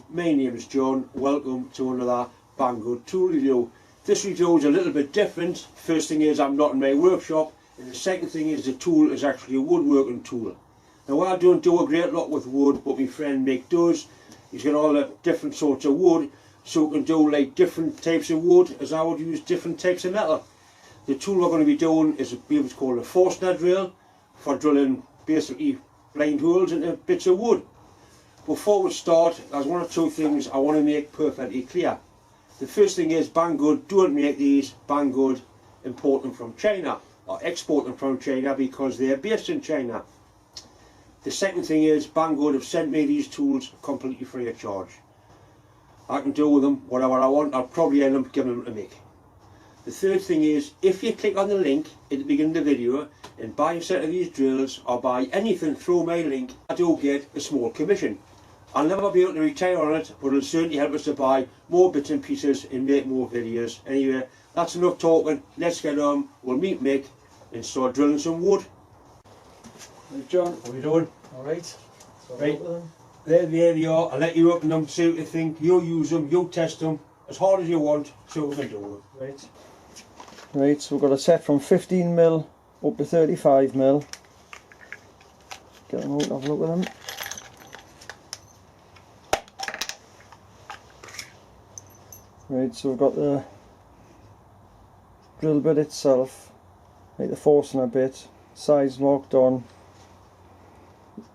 my name is John. Welcome to another Banggood tool review. This review is a little bit different. First thing is, I'm not in my workshop, and the second thing is the tool is actually a woodworking tool. Now I don't do a great lot with wood, but my friend Mick does. He's got all the different sorts of wood, so we can do like different types of wood as I would use different types of metal. The tool we're going to be doing is what's called a Forstner drill for drilling basically blind holes into bits of wood. Before we start, there's one or two things I want to make perfectly clear. The first thing is Banggood don't make these. Banggood import them from China, or export them from China because they're based in China. The second thing is Banggood have sent me these tools completely free of charge. I can do with them whatever I want. I'll probably end up giving them to Mick. The third thing is, if you click on the link at the beginning of the video and buy a set of these drills or buy anything through my link, I do get a small commission. I'll never be able to retire on it, but it'll certainly help us to buy more bits and pieces and make more videos. Anyway, that's enough talking. Let's get on. We'll meet Mick and start drilling some wood. Right, John. What are we doing? Alright. So Right. There they are. I'll let you open them, see what you think. You use them, you test them as hard as you want, so we can do it. Right. Right, so we've got a set from 15mm up to 35mm. Get them out and have a look at them. Right, so we've got the drill bit itself, like the Forstner bit, size marked on.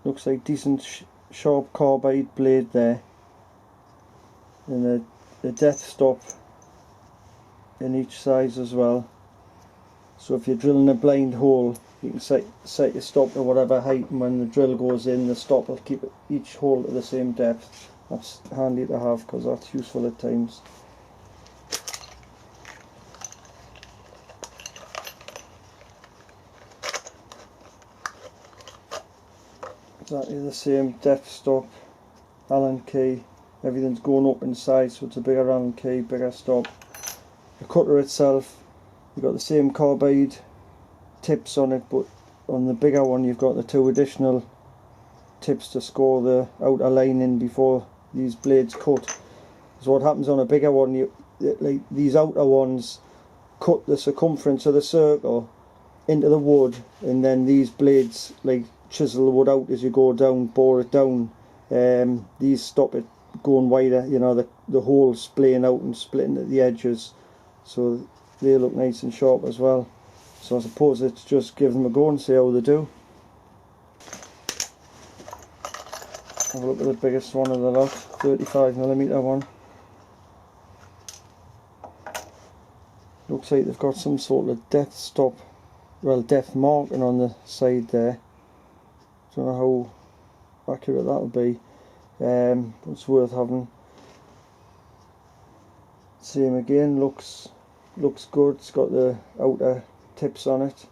Looks like decent sharp carbide blade there, and the depth stop in each size as well. So if you're drilling a blind hole, you can set your stop to whatever height, and when the drill goes in, the stop will keep each hole to the same depth. That's handy to have because that's useful at times. Exactly the same depth stop, Allen key, everything's going up in size, so it's a bigger Allen key, bigger stop. The cutter itself, you've got the same carbide tips on it, but on the bigger one you've got the two additional tips to score the outer line in before these blades cut. So what happens on a bigger one, like these outer ones cut the circumference of the circle into the wood, and then these blades like chisel the wood out as you go down, bore it down. These stop it going wider, you know, the holes splaying out and splitting at the edges, so they look nice and sharp as well. So I suppose it's just give them a go and see how they do. Have a look at the biggest one of the lot, 35mm one. Looks like they've got some sort of depth stop, well, depth marking on the side there. Don't know how accurate that'll be, but it's worth having. Same again, looks good. It's got the outer tips on it.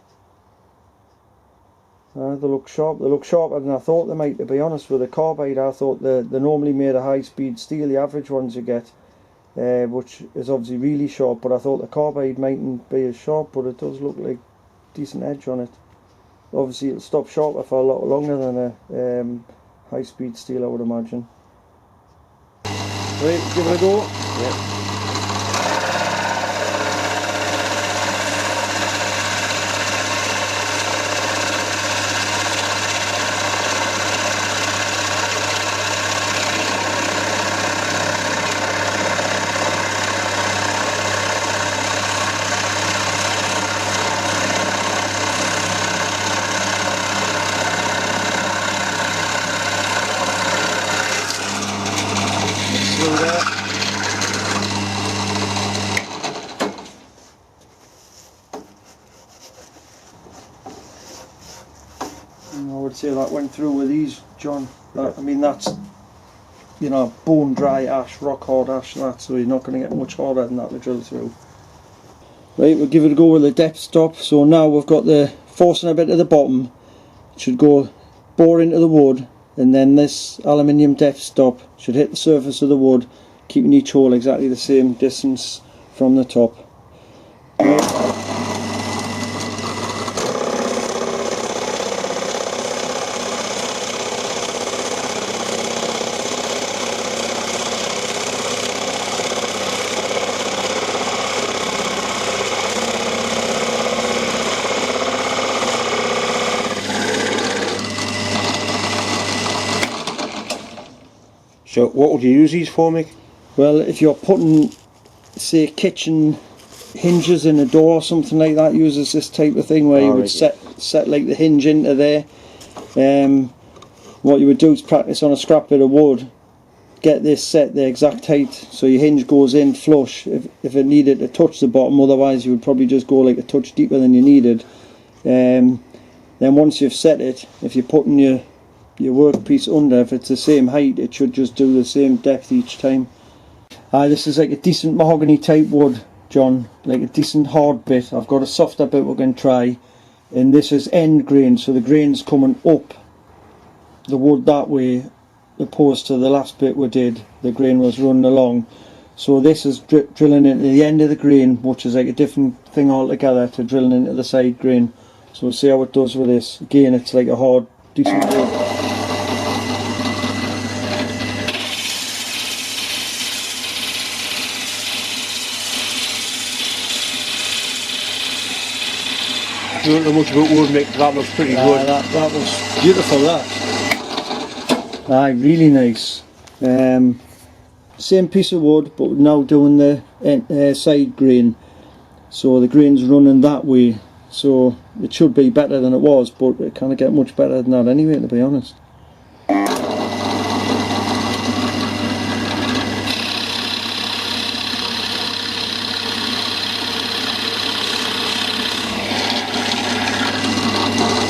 They look sharp. They look sharper than I thought they might, to be honest. With the carbide, I thought they're normally made of high speed steel, the average ones you get, which is obviously really sharp, but I thought the carbide mightn't be as sharp, but it does look like decent edge on it. Obviously it'll stop sharper for a lot longer than a high speed steel, I would imagine. Right, give it a go. Yeah. I would say that went through with these, John. I mean, that's, you know, bone dry ash, rock hard ash, that, so you're not going to get much harder than that to drill through. Right, we'll give it a go with the depth stop. So now we've got the Forstner bit at the bottom. It should go bore into the wood, and then this aluminium depth stop should hit the surface of the wood, keeping each hole exactly the same distance from the top. Right. So what would you use these for, Mick? Well, if you're putting, say, kitchen hinges in a door or something like that, uses this type of thing where you would set like the hinge into there. What you would do is practice on a scrap bit of wood, get this set the exact height so your hinge goes in flush if it needed to touch the bottom. Otherwise you would probably just go like a touch deeper than you needed. Then once you've set it, if you're putting your workpiece under, if it's the same height, it should just do the same depth each time. This is like a decent mahogany type wood, John, like a decent hard bit. I've got a softer bit we're going to try, and this is end grain, so the grain's coming up the wood that way, opposed to the last bit we did, the grain was running along. So this is drilling into the end of the grain, which is like a different thing altogether to drilling into the side grain. So we'll see how it does with this. Again, it's like a hard, decent wood. I don't know much about wood, Mick, that looks pretty good. That was beautiful, that. Really nice. Same piece of wood, but now doing the side grain. So the grain's running that way. So it should be better than it was, but it can't get much better than that anyway, to be honest.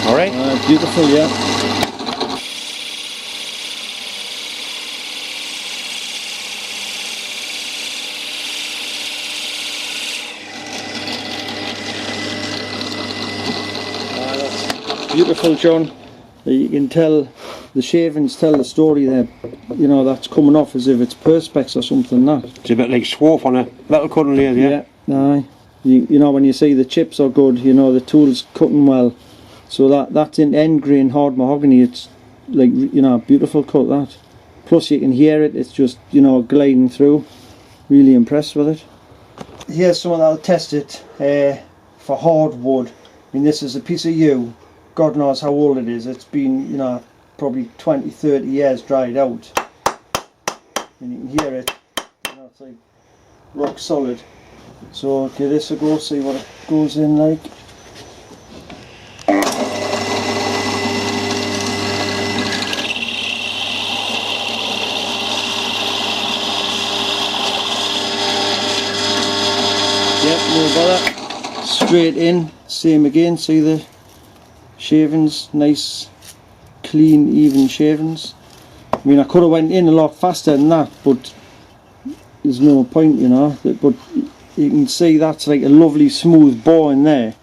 Alright. Beautiful, yeah. Beautiful, John. You can tell the shavings tell the story there. You know, that's coming off as if it's perspex or something. That It's a bit like swarf on a metal cutting lathe, yeah? Aye. You know, when you see the chips are good, you know the tool's cutting well. So that's in end grain hard mahogany. It's like, you know, beautiful cut, that. Plus you can hear it. It's just, you know, gliding through. Really impressed with it. Here's someone that'll test it for hardwood. I mean, this is a piece of yew. God knows how old it is. It's been, you know, probably 20, 30 years dried out. And you can hear it. You know, it's like rock solid. So give this a go, see what it goes in like. Yep, no bother. Straight in, same again, see the shavings, nice, clean, even shavings. I mean, I could have went in a lot faster than that, but there's no point, you know. But you can see that's like a lovely smooth bore in there,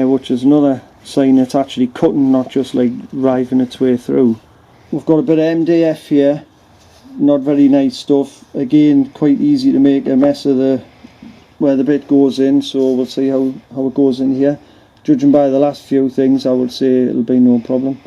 which is another sign it's actually cutting, not just like riving its way through. We've got a bit of MDF here, not very nice stuff. Again, quite easy to make a mess of where the bit goes in, so we'll see how it goes in here. Judging by the last few things, I would say it'll be no problem.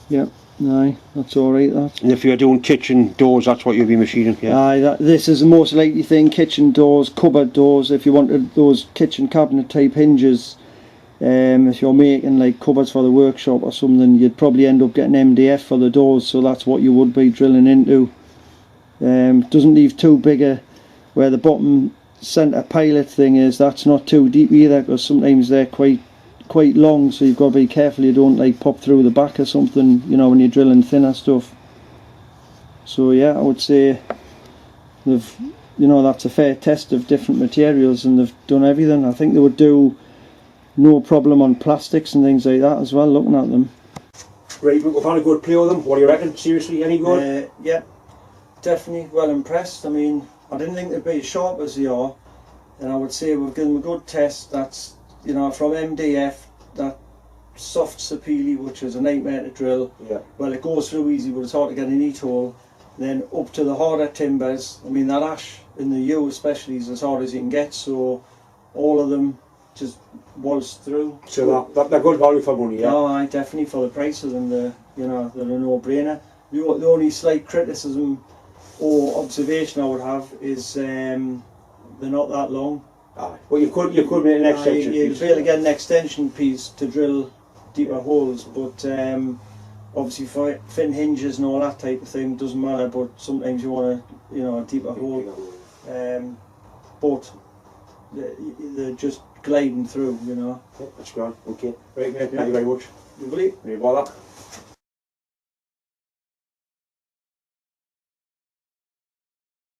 Yep, aye, that's alright, that. And if you're doing kitchen doors, that's what you'll be machining, yeah? Aye, this is the most likely thing, kitchen doors, cupboard doors. If you wanted those kitchen cabinet type hinges, if you're making like cupboards for the workshop or something, you'd probably end up getting MDF for the doors, so that's what you would be drilling into. Doesn't leave too big a, where the bottom centre pilot thing is, that's not too deep either, because sometimes they're quite long, so you've got to be careful you don't like pop through the back or something, you know, when you're drilling thinner stuff. So yeah, I would say they've, you know, that's a fair test of different materials, and they've done everything. I think they would do no problem on plastics and things like that as well, looking at them. Right, we've had a good play with them. What do you reckon? Seriously, any good? Yeah, definitely well impressed. I mean, I didn't think they'd be as sharp as they are, and I would say we've given them a good test. That's, you know, from MDF, that soft sapele, which is a nightmare to drill. Yeah. Well, it goes through easy, but it's hard to get a neat hole. Then up to the harder timbers. I mean, that ash in the yew especially is as hard as you can get, so all of them just waltz through. So they're good value for money, yeah? Oh, aye, definitely for the price of them. They're, you know, they're a no-brainer. The only slight criticism Or observation I would have is they're not that long. Aye. Well, you could make an extension You'll piece. be able to get an extension piece to drill deeper holes, but obviously for fin hinges and all that type of thing doesn't matter. But sometimes you want a deeper hole. But they're just gliding through, Yeah, that's grand. Okay. Right, mate. Thank you very much. Lovely. Any bother?